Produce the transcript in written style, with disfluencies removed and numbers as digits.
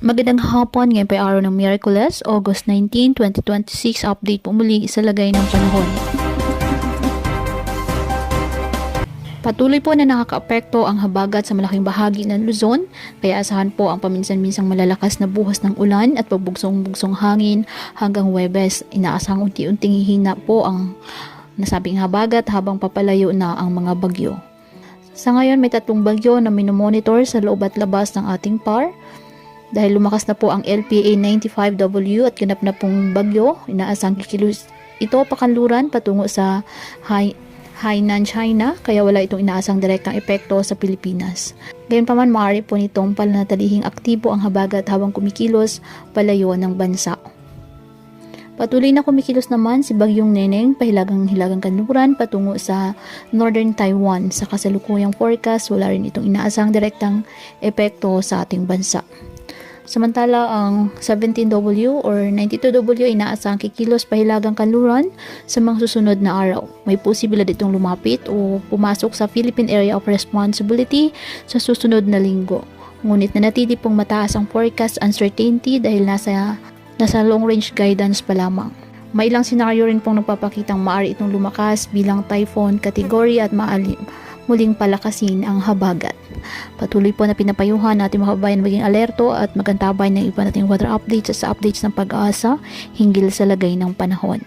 Magandang hapon, ngayon pa yung araw ng Miyerkules, August 19, 2026. Update po muli sa lagay ng panahon. Patuloy po na nakakaapekto ang habagat sa malaking bahagi ng Luzon, kaya asahan po ang paminsan-minsang malalakas na buhos ng ulan at pagbugsong-bugsong hangin hanggang Huwebes. Inaasahang unti-unting hihina po ang nasabing habagat habang papalayo na ang mga bagyo. Sa ngayon may 3 bagyo na minomonitor sa loob at labas ng ating PAR. Dahil lumakas na po ang LPA 95W at ganap na pong bagyo, inaasang kikilos ito pakanluran patungo sa Hainan, China, kaya wala itong inaasang direktang epekto sa Pilipinas. Gayunpaman, maaari po nitong pananatilihing aktibo ang habagat habang kumikilos palayo ng bansa. Patuloy na kumikilos naman si Bagyong Neneng pahilagang-hilagang kanluran patungo sa Northern Taiwan. Sa kasalukuyang forecast, wala rin itong inaasang direktang epekto sa ating bansa. Samantala, ang 17W or 92W ay inaasang kikilos pahilagang kanluran sa mga susunod na araw. May posibilidad itong lumapit o pumasok sa Philippine Area of Responsibility sa susunod na linggo. Ngunit nanatili pong mataas ang forecast uncertainty dahil nasa long range guidance pa lamang. May ilang senaryo rin pong nagpapakitang maaari itong lumakas bilang typhoon category at muling palakasin ang habagat. Patuloy po na pinapayuhan natin mga kababayan maging alerto at magantabay ng iba nating weather updates at sa updates ng pag-asa hinggil sa lagay ng panahon.